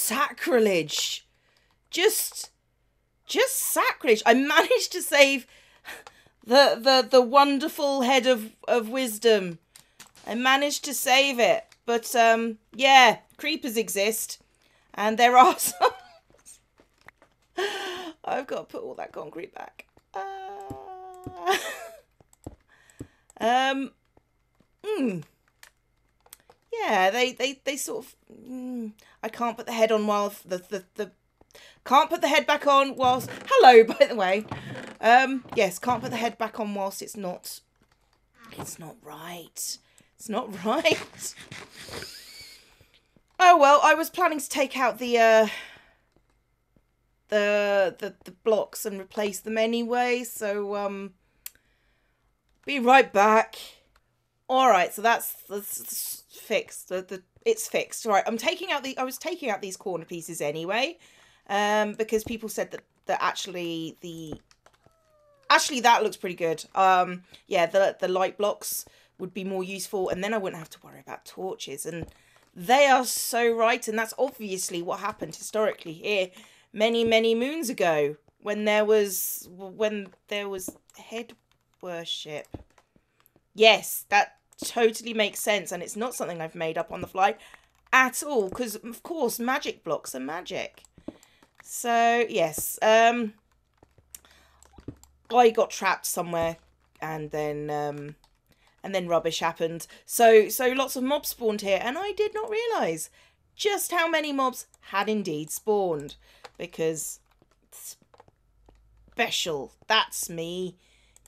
sacrilege. Just sacrilege. I managed to save the wonderful head of wisdom. I managed to save it. But, yeah, creepers exist. And there are some... I've got to put all that concrete back. Yeah, they sort of... I can't put the head on while can't put the head back on whilst... Hello, by the way. Yes, can't put the head back on whilst it's not... It's not right. It's not right. Oh, well, I was planning to take out the blocks and replace them anyway, so, be right back. Alright, so that's fixed. It's fixed. Right, I was taking out these corner pieces anyway, because people said that actually that looks pretty good. Yeah, the light blocks would be more useful, and then I wouldn't have to worry about torches, and they are so right, and that's obviously what happened historically here many moons ago when there was head worship. Yes, that totally makes sense, and it's not something I've made up on the fly at all, because of course magic blocks are magic. So yes, I got trapped somewhere, and then rubbish happened. So lots of mobs spawned here, and I did not realise just how many mobs had indeed spawned, because special, that's me,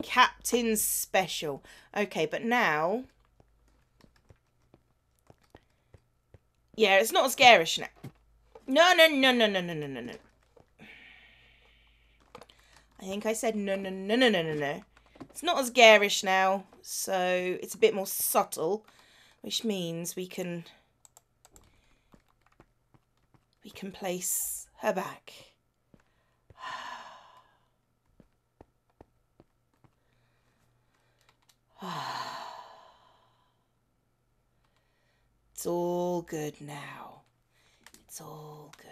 Captain Special. Okay, but now, yeah, it's not as garish now. No. I think I said no. It's not as garish now, so it's a bit more subtle, which means we can place her back. It's all good now. It's all good.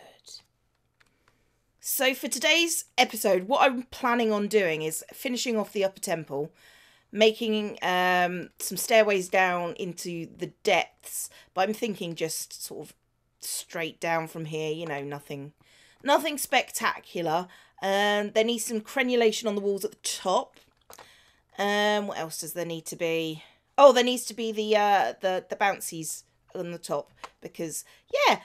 So for today's episode, what I'm planning on doing is finishing off the upper temple, making some stairways down into the depths, but I'm thinking just sort of straight down from here, you know, nothing spectacular. There needs some crenulation on the walls at the top. What else does there need to be? Oh, there needs to be the bouncies on the top, because yeah,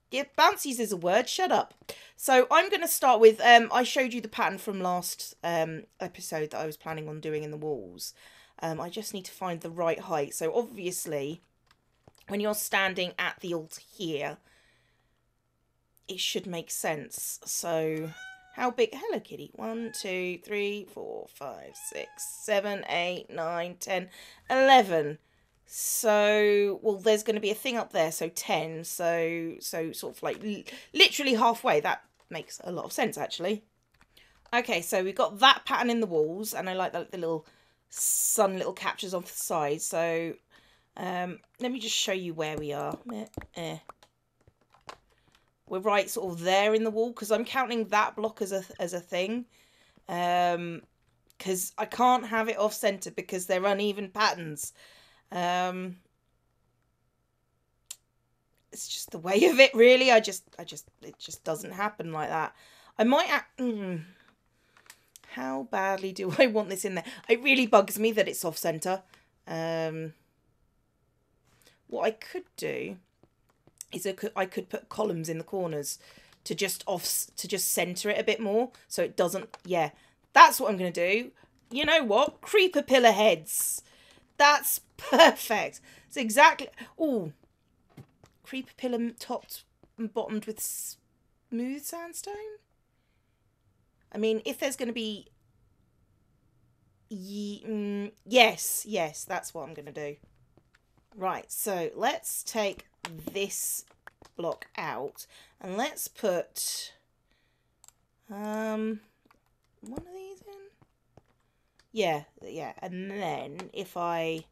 yeah, bouncies is a word, shut up. So I'm going to start with, I showed you the pattern from last episode that I was planning on doing in the walls. I just need to find the right height. So obviously, when you're standing at the altar here, it should make sense. So how big? Hello, kitty. 1, 2, 3, 4, 5, 6, 7, 8, 9, 10, 11. So, well, there's going to be a thing up there, so 10. So sort of like literally halfway. That makes a lot of sense, actually. Okay, so we've got that pattern in the walls, and I like the little sun little captures off the side. So let me just show you where we are. We're right sort of there in the wall, because I'm counting that block as a thing. Because I can't have it off center because they're uneven patterns. It's just the way of it, really. It just doesn't happen like that. I might how badly do I want this in there? It really bugs me that it's off center. What I could do is I could put columns in the corners to just center it a bit more, so it doesn't. Yeah, that's what I'm gonna do. You know what? Creeper pillar heads. That's perfect. It's exactly... Oh, creeper pillar topped and bottomed with smooth sandstone? I mean, if there's going to be... yes, that's what I'm going to do. Right, so let's take this block out and let's put one of these in. Yeah, and then if I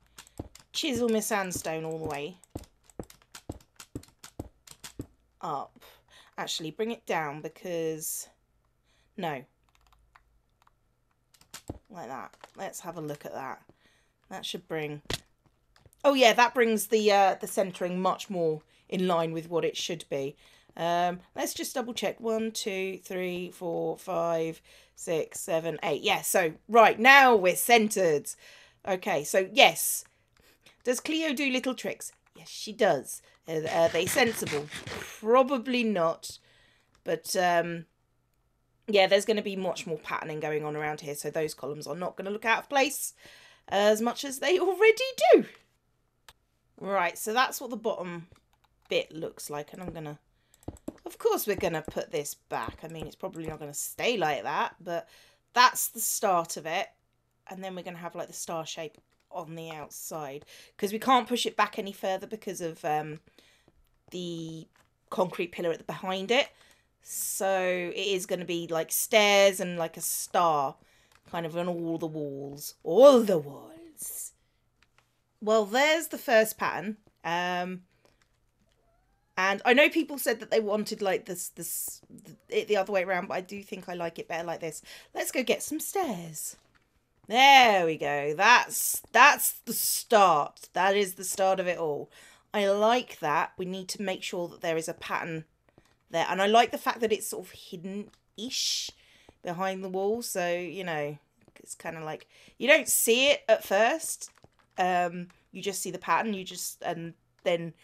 chisel my sandstone all the way up, Actually, bring it down because... No. Like that. Let's have a look at that. That should bring... Oh yeah, that brings the centering much more in line with what it should be. Let's just double check. 1, 2, 3, 4, 5, 6, 7, 8. Yeah, so right now we're centered. Okay, so yes. Does Cleo do little tricks? Yes, she does. Are they sensible? Probably not. But yeah, there's going to be much more patterning going on around here, so those columns are not going to look out of place as much as they already do. Right, so that's what the bottom bit looks like, and I'm going to... Of course we're going to put this back. I mean, it's probably not going to stay like that, but that's the start of it. And then we're going to have like the star shape on the outside, because we can't push it back any further because of the concrete pillar behind it. So it is going to be like stairs and like a star kind of on all the walls. All the walls. Well, there's the first pattern. And I know people said that they wanted like the other way around, but I do think I like it better like this. Let's go get some stairs. There we go. That's the start. That is the start of it all. I like that. We need to make sure that there is a pattern there. And I like the fact that it's sort of hidden-ish behind the wall. So, you know, it's kind of like... You don't see it at first. You just see the pattern. And then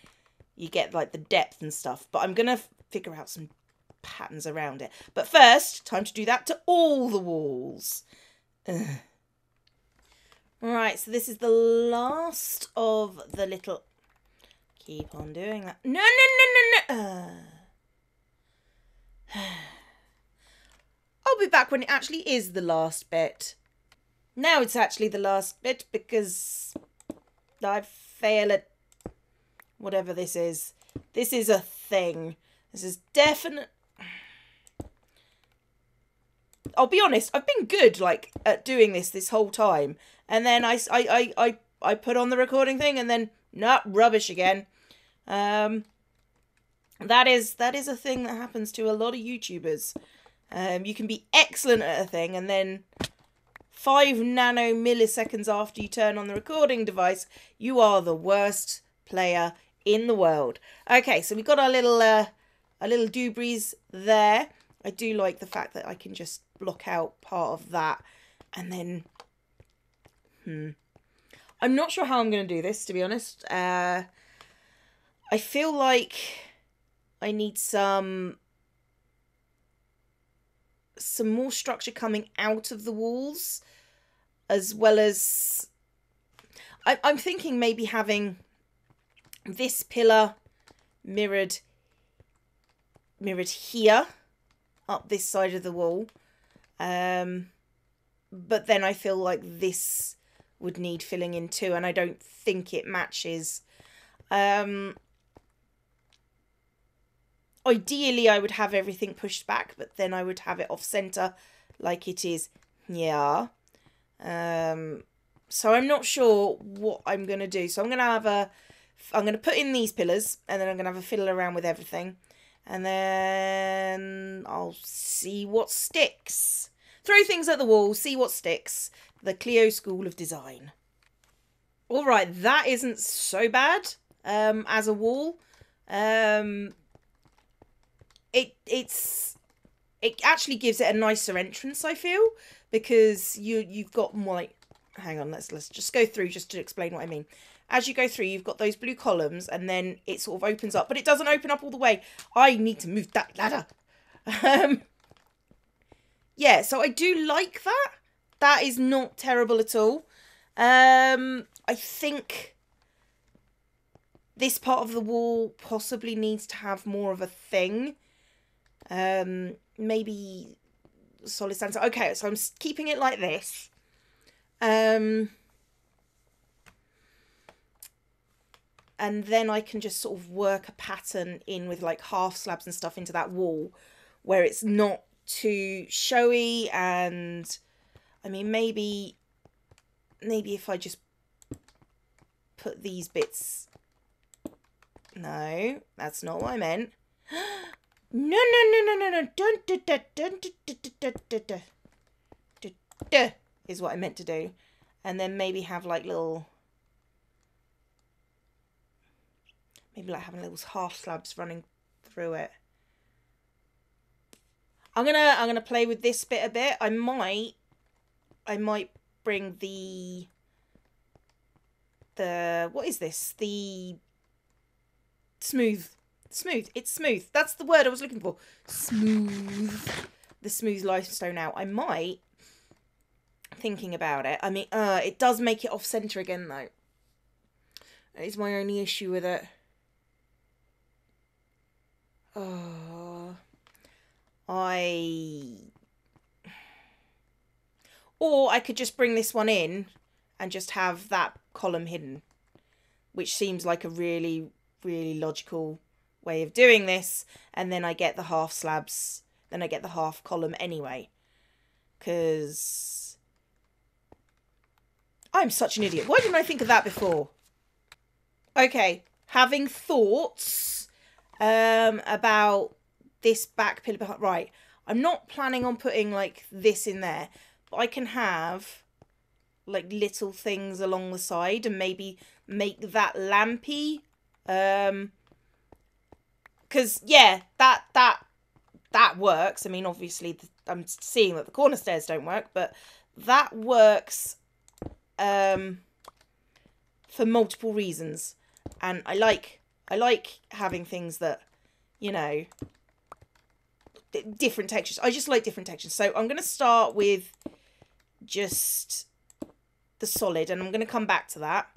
you get, like, the depth and stuff. But I'm going to figure out some patterns around it. But first, time to do that to all the walls. Ugh. Right, so this is the last of the little... Keep on doing that. No, no, no, no, no. I'll be back when it actually is the last bit. Now it's actually the last bit because I fail at whatever this is. This is a thing. This is definite... I'll be honest, I've been good, like, at doing this whole time. And then I put on the recording thing and then, nah, rubbish again. That is a thing that happens to a lot of YouTubers. You can be excellent at a thing and then 5 nanomilliseconds after you turn on the recording device, you are the worst player in the world. Okay, so we've got our little doobies there. I do like the fact that I can just block out part of that and then... I'm not sure how I'm going to do this, to be honest. I feel like I need some more structure coming out of the walls, as well as... I'm thinking maybe having this pillar mirrored here, up this side of the wall. But then I feel like this would need filling in too, and I don't think it matches. Ideally, I would have everything pushed back, but then I would have it off center like it is here. So I'm not sure what I'm going to do. So I'm going to put in these pillars, and then I'm going to have a fiddle around with everything. And then I'll see what sticks. Throw things at the wall, see what sticks. The Cleo School of Design. Alright, that isn't so bad as a wall. It actually gives it a nicer entrance, I feel. Because you've got more like... Hang on, let's just go through just to explain what I mean. As you go through, you've got those blue columns, and then it sort of opens up. But it doesn't open up all the way. I need to move that ladder. Yeah, so I do like that. That is not terrible at all. I think this part of the wall possibly needs to have more of a thing. Maybe solid sand. Okay, so I'm keeping it like this. And then I can just sort of work a pattern in with like half slabs and stuff into that wall where it's not too showy. And I mean, maybe if I just put these bits... No, that's not what I meant. No, no, no, no, no, no. Don't do that. Don't do is what I meant to do. And then maybe have like little... Maybe like having little half slabs running through it. I'm gonna play with this bit a bit. I might bring the what is this? The smooth. It's smooth. That's the word I was looking for. Smooth. The smooth limestone out. I might, thinking about it. I mean, it does make it off center again though. That is my only issue with it. Oh, or I could just bring this one in and just have that column hidden, which seems like a really, really logical way of doing this. And then I get the half slabs, then I get the half column anyway. Because I'm such an idiot. Why didn't I think of that before? Okay, having thoughts about this back pillar behind. Right, I'm not planning on putting like this in there, but I can have like little things along the side and maybe make that lampy. Because yeah, that works. I mean, obviously I'm seeing that the corner stairs don't work, but that works for multiple reasons. And I like having things that, you know, different textures. I just like different textures. So I'm going to start with just the solid, and I'm going to come back to that.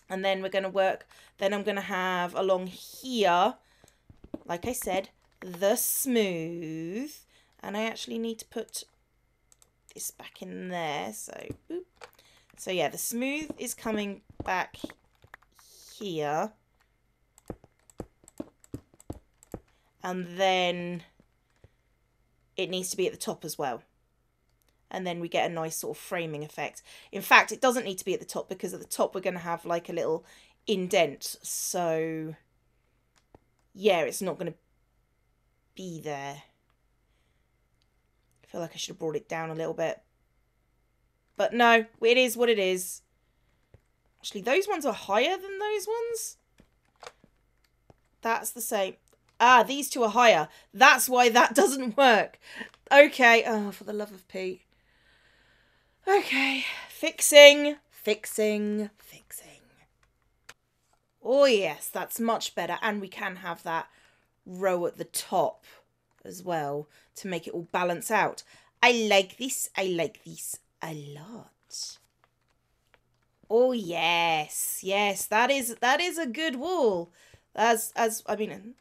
And then we're going to work, then I'm going to have along here, like I said, the smooth. And I actually need to put this back in there. So, boop. So yeah, the smooth is coming back here. And then it needs to be at the top as well. And then we get a nice sort of framing effect. In fact, it doesn't need to be at the top, because at the top we're going to have like a little indent. So yeah, it's not going to be there. I feel like I should have brought it down a little bit. But no, it is what it is. Actually, those ones are higher than those ones. That's the same. Ah, these two are higher. That's why that doesn't work. Okay. Oh, for the love of Pete. Okay. Fixing. Oh, yes. That's much better. And we can have that row at the top as well to make it all balance out. I like this. I like this a lot. Oh, yes. Yes, that is a good wall. As I mean...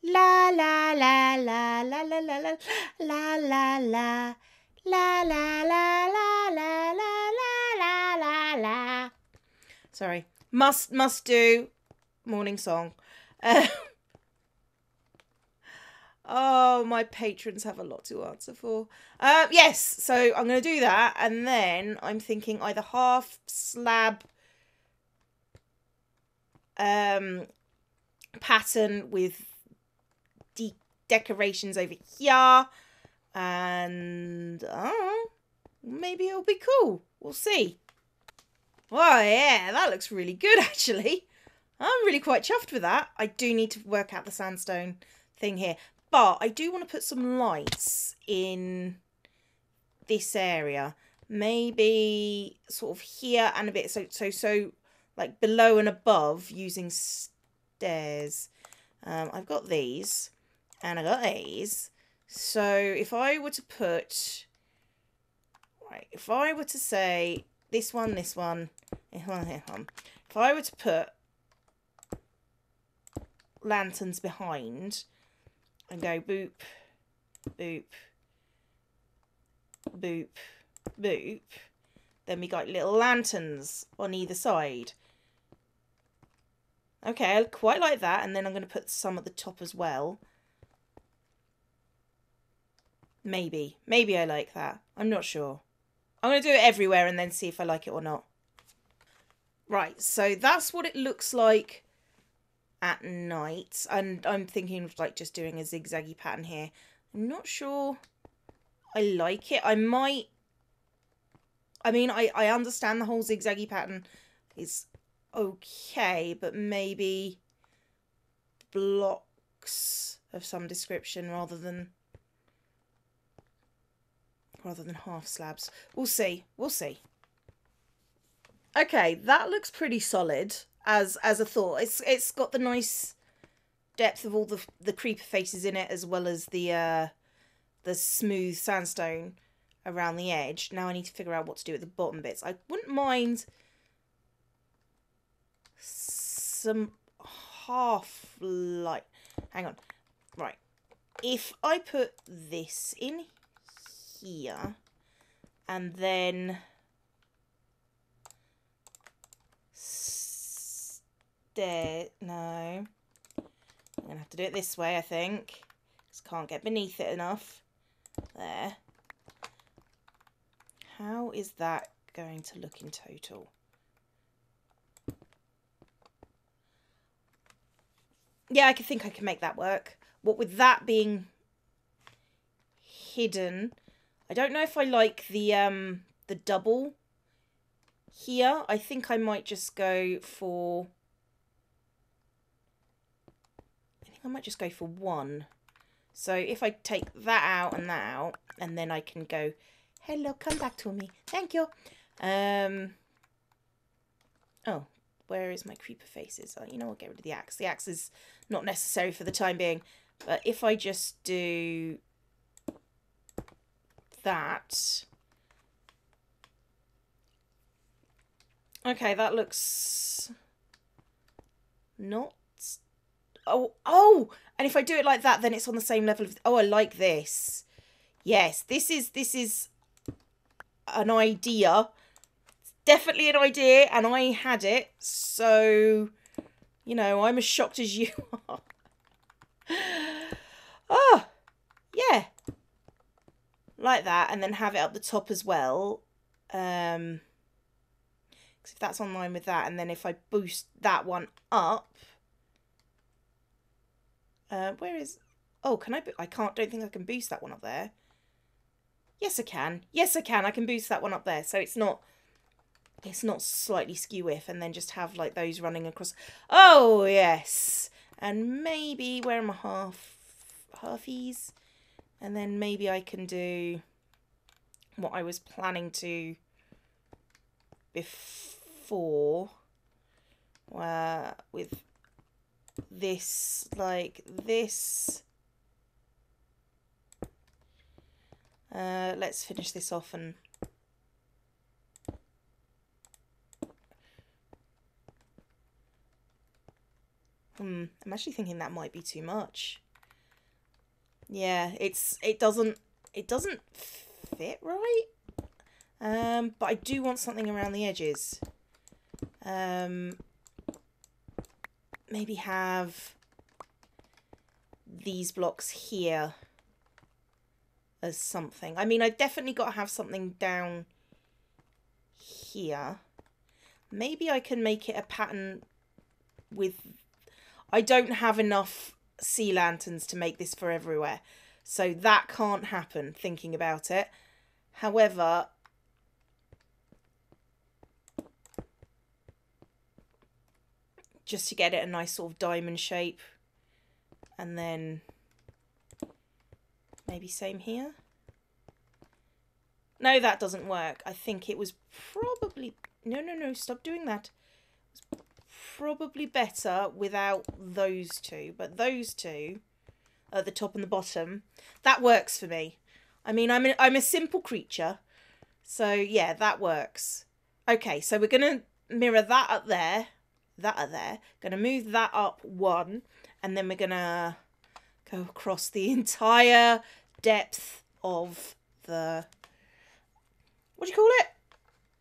La la la la la la la la la la la la la la la la la la la. Sorry, must do morning song. Oh, my patrons have a lot to answer for. Yes, so I'm going to do that, and then I'm thinking either half slab pattern with decorations over here, and maybe it'll be cool. We'll see. Oh yeah, that looks really good actually. I'm really quite chuffed with that. I do need to work out the sandstone thing here, but I do want to put some lights in this area, maybe sort of here and a bit so like below and above, using stairs. I've got these. And I got these. So if I were to put... Right, if I were to say this one, this one. If I were to put lanterns behind and go boop, boop, boop, boop, then we got little lanterns on either side. Okay, I quite like that. And then I'm going to put some at the top as well. Maybe I like that. I'm not sure. I'm going to do it everywhere and then see if I like it or not. Right, so that's what it looks like at night. And I'm thinking of like just doing a zigzaggy pattern here. I'm not sure I like it. I might... I mean, I understand the whole zigzaggy pattern is okay, but maybe blocks of some description rather than half slabs. We'll see. We'll see. Okay, that looks pretty solid as a thought. It's got the nice depth of all the creeper faces in it, as well as the smooth sandstone around the edge. Now I need to figure out what to do with the bottom bits. I wouldn't mind some half light. Hang on. Right. If I put this in here and then no. I'm going to have to do it this way, I think. Just can't get beneath it enough. There. How is that going to look in total? Yeah, I think I can make that work. What with that being hidden, I don't know if I like the double here. I think I might just go for... I might just go for one. So if I take that out, and then I can go, hello, come back to me. Thank you. Oh, where is my creeper faces? Oh, you know, I'll get rid of the axe. The axe is not necessary for the time being. But if I just do that... Okay, that looks not... Oh! And if I do it like that, then it's on the same level of... Oh, I like this. Yes, this is an idea. It's definitely an idea, and I had it. So, you know, I'm as shocked as you are. Oh, yeah. Like that, and then have it up the top as well. Because if that's on line with that, and then if I boost that one up... where is... Oh, can I... I can't... Don't think I can boost that one up there. Yes, I can. Yes, I can. I can boost that one up there. So it's not... It's not slightly skew-if, and then just have, like, those running across... Oh, yes! And maybe... Where are my halfies? And then maybe I can do what I was planning to before. With... this, like this. Let's finish this off and... I'm actually thinking that might be too much. Yeah, it doesn't fit right. But I do want something around the edges. Maybe have these blocks here as something. I mean, I've definitely got to have something down here. Maybe I can make it a pattern with... I don't have enough sea lanterns to make this for everywhere. So that can't happen, thinking about it. However... just to get it a nice sort of diamond shape. And then maybe same here. No, that doesn't work. I think it was probably... No, stop doing that. It was probably better without those two. But those two, at the top and the bottom, that works for me. I mean, I'm a simple creature. So, yeah, that works. Okay, so we're going to mirror that up there. That are there. Gonna move that up one, and then we're gonna go across the entire depth of the... What do you call it?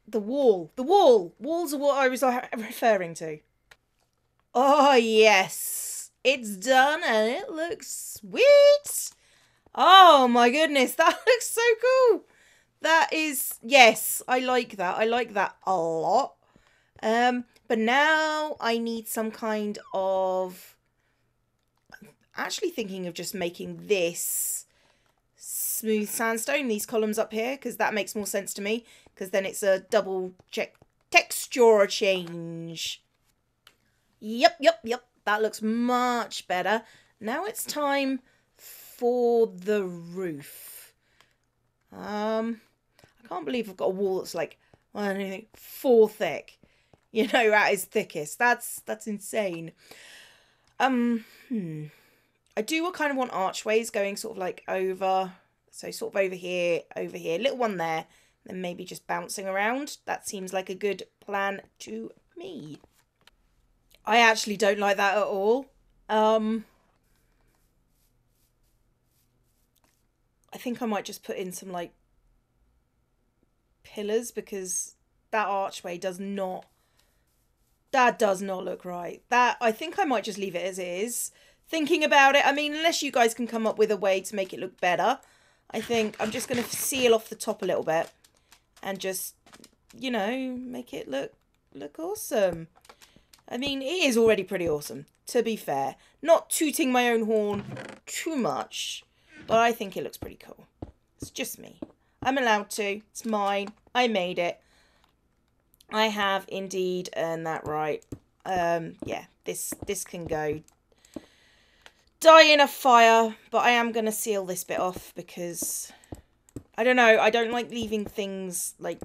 The wall. The wall. Walls are what I was referring to. Oh, yes. It's done, and it looks sweet. Oh, my goodness. That looks so cool. That is... Yes, I like that. I like that a lot. But now I need some kind of actually thinking of just making this smooth sandstone, these columns up here, because that makes more sense to me, because then it's a double check texture change. Yep. That looks much better. Now it's time for the roof. I can't believe I've got a wall that's like, I don't know, 4 thick. You know, at its thickest. That's insane. I do kind of want archways going sort of like over. So sort of over here, little one there, then maybe just bouncing around. That seems like a good plan to me. I actually don't like that at all. I think I might just put in some like pillars, because that archway does not look right. That, I think I might just leave it as it is. Thinking about it, I mean, unless you guys can come up with a way to make it look better, I think I'm just going to seal off the top a little bit and just, you know, make it look awesome. I mean, it is already pretty awesome, to be fair. Not tooting my own horn too much, but I think it looks pretty cool. It's just me. I'm allowed to. It's mine. I made it. I have indeed earned that right. Yeah, this can go die in a fire, but I am going to seal this bit off because, I don't know, I don't like leaving things like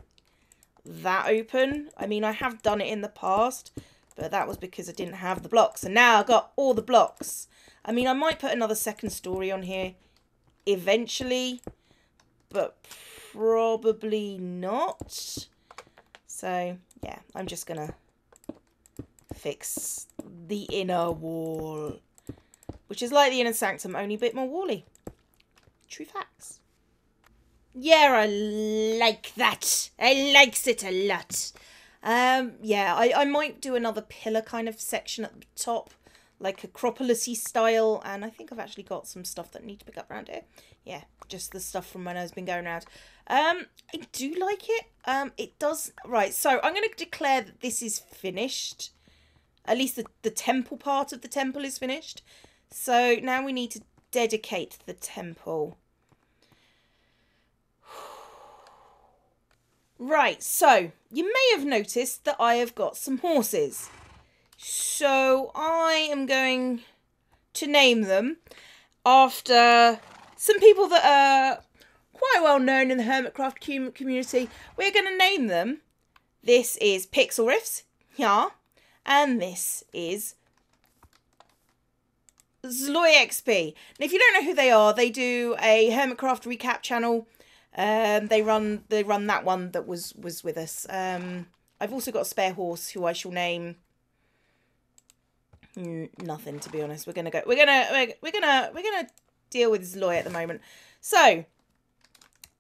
that open. I mean, I have done it in the past, but that was because I didn't have the blocks, and now I've got all the blocks. I mean, I might put another second story on here eventually, but probably not. So, yeah, I'm just going to fix the inner wall, which is like the inner sanctum, only a bit more wally. True facts. Yeah, I like that. I likes it a lot. Yeah, I might do another pillar kind of section at the top, like Acropolis-y style, and I think I've actually got some stuff that need to pick up around here. Yeah, just the stuff from when I've been going around. I do like it. It does... Right, so I'm going to declare that this is finished. At least the temple part of the temple is finished. So now we need to dedicate the temple. Right, so you may have noticed that I have got some horses. So I am going to name them after some people that are quite well known in the Hermitcraft community. We're going to name them. This is Pixel Riffs, yeah, and this is ZombieXP. Now, if you don't know who they are, they do a Hermitcraft recap channel. They run that one that was with us. I've also got a spare horse who I shall name nothing, to be honest. We're gonna deal with Zloy at the moment. So,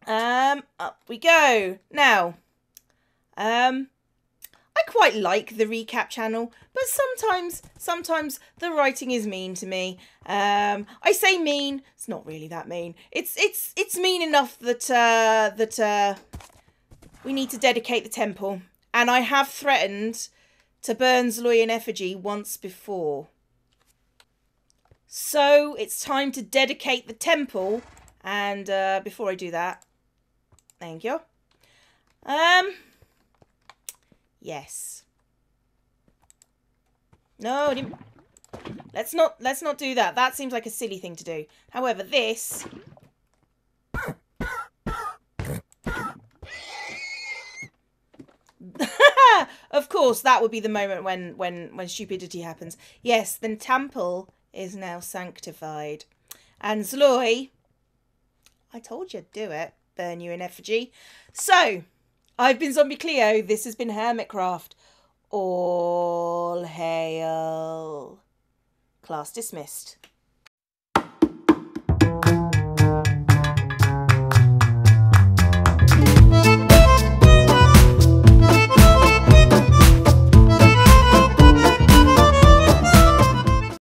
up we go. Now, I quite like the recap channel, but sometimes the writing is mean to me. I say mean, it's not really that mean. It's mean enough that we need to dedicate the temple, and I have threatened to burn Zloy in effigy once before. So it's time to dedicate the temple, and before I do that, thank you. Yes. No, let's not do that. That seems like a silly thing to do. However, this of course, that would be the moment when stupidity happens. Yes, the temple is now sanctified. And Zloy, I told you, do it. Burn you in effigy. So, I've been ZombieCleo. This has been Hermitcraft. All hail. Class dismissed.